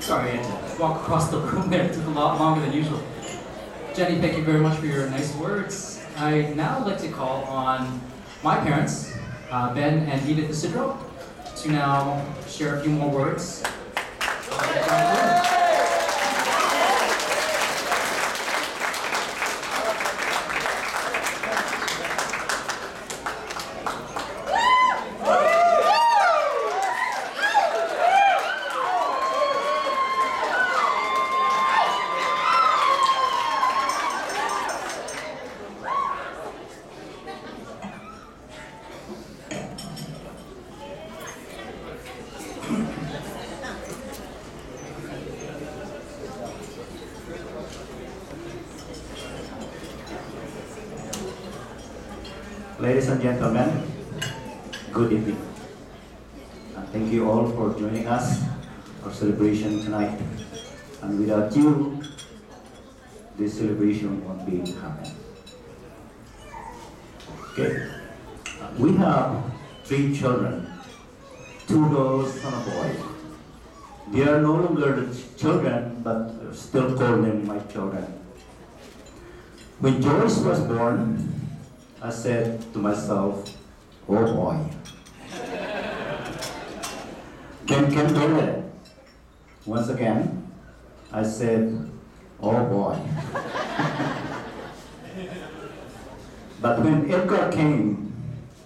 Sorry, I had to walk across the room there. It took a lot longer than usual. Jenny, thank you very much for your nice words. I'd now like to call on my parents, Ben and Edith Isidro, to now share a few more words. Ladies and gentlemen, good evening. And thank you all for joining us, our celebration tonight. And without you, this celebration won't be happening. Okay, we have 3 children, 2 girls and a boy. They are no longer the children, but still call them my children. When Joyce was born, I said to myself, oh boy. Then came Bernadette. Once again, I said, oh boy. But when Edgar came,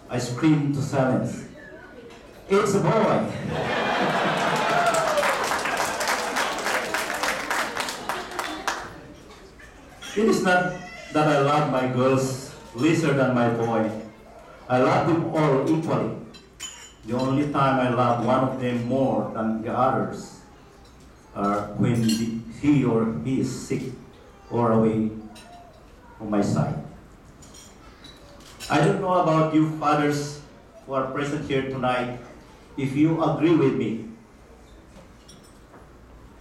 I screamed to silence, it's a boy. It is not that I love my girls lesser than my boy. I love them all equally. The only time I love one of them more than the others are when he or he is sick or away from my side. I don't know about you fathers who are present here tonight, if you agree with me.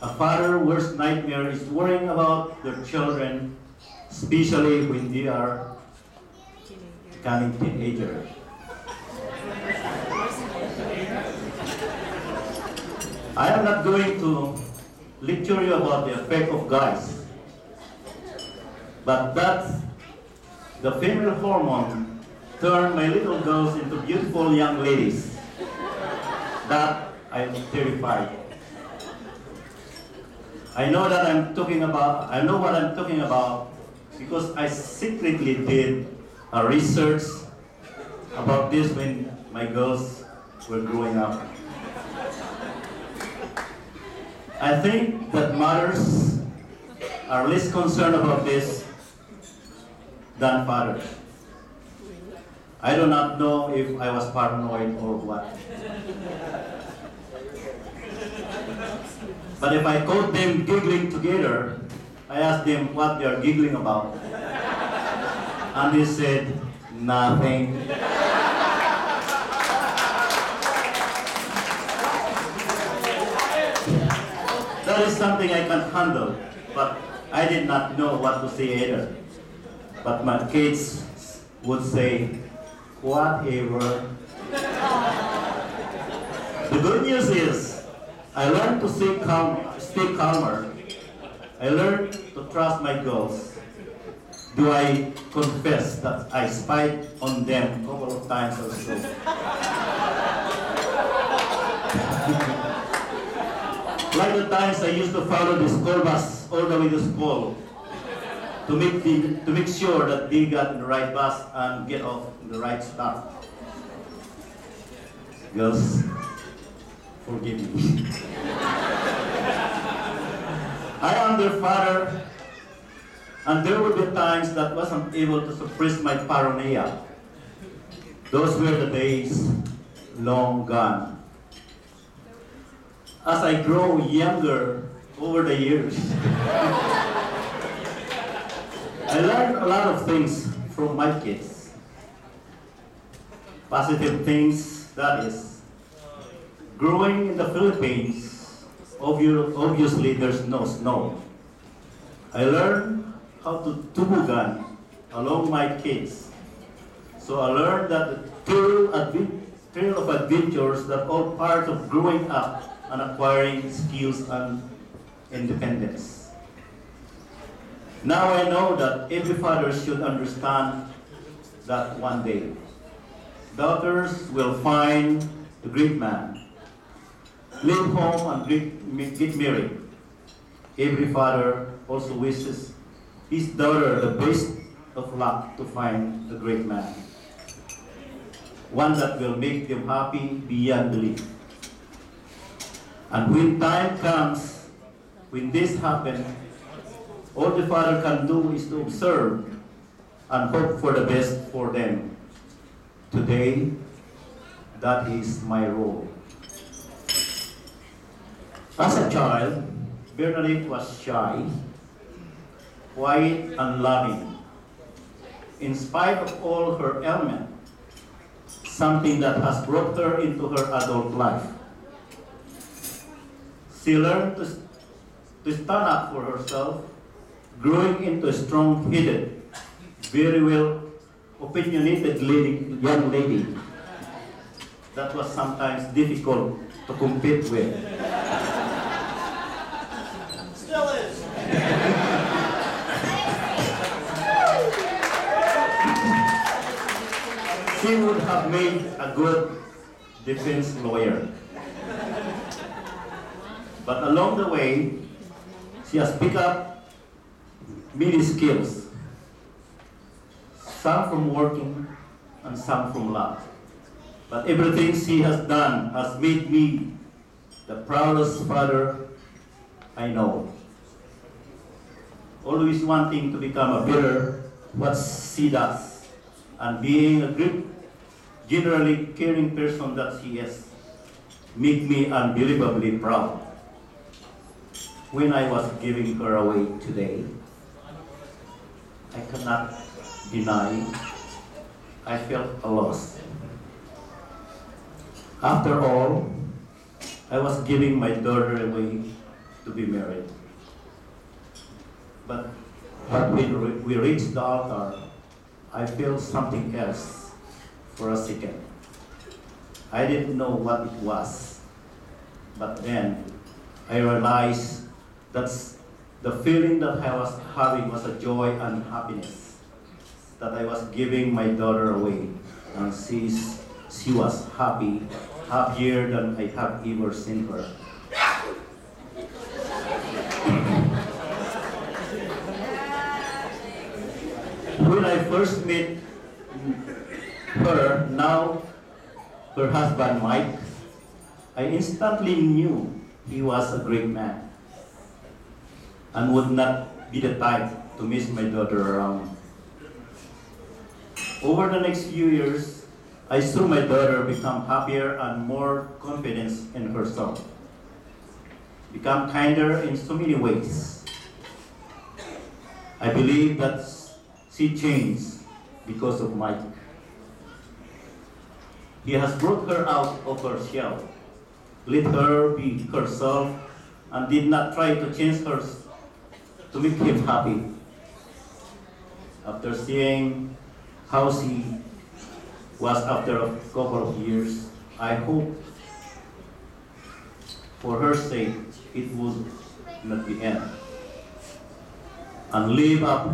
A father's worst nightmare is worrying about their children, especially when they are becoming teenagers. I am not going to lecture you about the effect of guys, but that the female hormone turned my little girls into beautiful young ladies. That I am terrified. I know what I'm talking about because I secretly did a research about this when my girls were growing up. I think that mothers are less concerned about this than fathers. I do not know if I was paranoid or what. But if I caught them giggling together, I asked them what they are giggling about. And they said, nothing. That is something I can handle, but I did not know what to say either. But my kids would say, whatever. The good news is, I learned to stay calmer. I learned to trust my girls. Do I confess that I spied on them a couple of times or so? Like the times I used to follow the school bus all the way to school to make sure that they got in the right bus and get off in the right stop. Girls, forgive me. I am their father, and there will be times that wasn't able to suppress my paranoia. Those were the days long gone. As I grow younger over the years, I learned a lot of things from my kids. Positive things, that is. Growing in the Philippines, obviously there's no snow. I learned how to tubugan along my kids. So I learned that the trail of adventures that all part of growing up and acquiring skills and independence. Now I know that every father should understand that one day, daughters will find a great man, leave home and get married. Every father also wishes his daughter the best of luck to find a great man, one that will make them happy beyond belief. And when time comes, when this happens, all the father can do is to observe and hope for the best for them. Today, that is my role. As a child, Bernadette was shy, quiet, and loving. In spite of all her ailment, something that has brought her into her adult life. She learned to stand up for herself, growing into a strong-headed, very well opinionated young lady that was sometimes difficult to compete with. Still is. She would have made a good defense lawyer. But along the way, she has picked up many skills, some from working and some from love. But everything she has done has made me the proudest father I know. Always wanting to become a better what she does, and being a good, generally caring person that she is, make me unbelievably proud. When I was giving her away today, I cannot deny I felt a loss. After all, I was giving my daughter away to be married. But when we reached the altar, I felt something else for a second. I didn't know what it was, but then I realized that the feeling that I was having was a joy and happiness, that I was giving my daughter away, and she was happy, happier than I have ever seen her. When I first met her, now her husband Mike, I instantly knew he was a great man and would not be the type to miss my daughter around. Over the next few years, I saw my daughter become happier and more confident in herself, become kinder in so many ways. I believe that she changed because of Mike. He has brought her out of her shell, let her be herself, and did not try to change her to make him happy. After seeing how she was after a couple of years, I hope for her sake it would not be end and leave up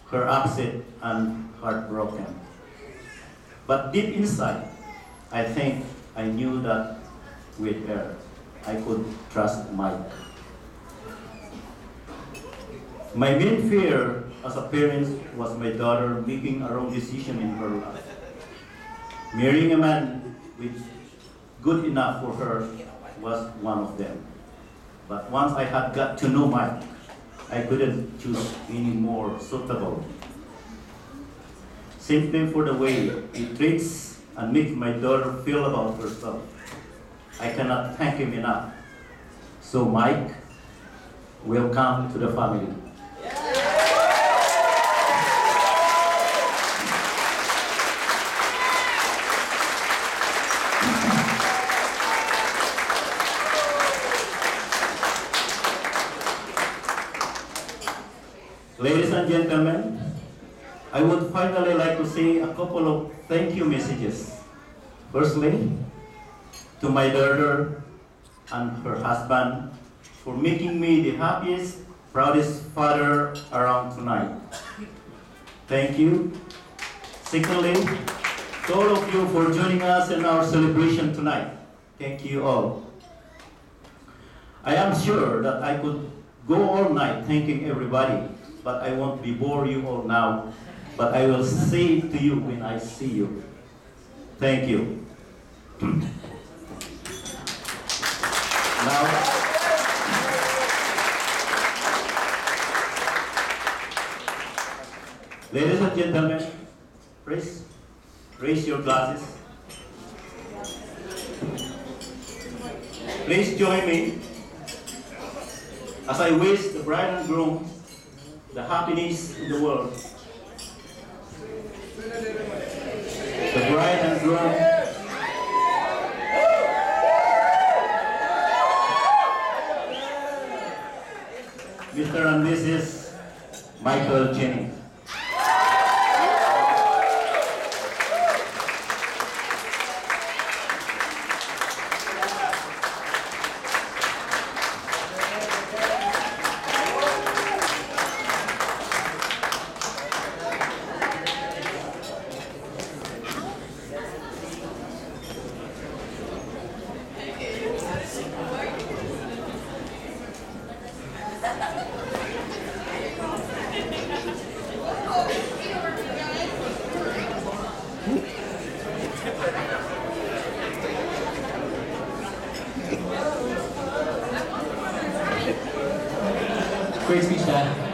her upset and heartbroken. But deep inside, I think I knew that with her, I could trust Mike. My main fear as a parent was my daughter making a wrong decision in her life. Marrying a man with good enough for her was one of them. But once I had got to know Mike, I couldn't choose any more suitable. Simply for the way he treats and makes my daughter feel about herself, I cannot thank him enough. So Mike, welcome to the family. Ladies and gentlemen, I would finally like to say a couple of thank you messages. Firstly, to my daughter and her husband for making me the happiest, proudest father around tonight. Thank you. Secondly, to all of you for joining us in our celebration tonight. Thank you all. I am sure that I could go all night thanking everybody, but I won't be bore you all now, but I will say it to you when I see you. Thank you. Now, ladies and gentlemen, please raise your glasses. Please join me as I wish the bride and groom the happiness in the world. The bride and groom. Mr. and Mrs. Michael Jennings. Great speech, Dad.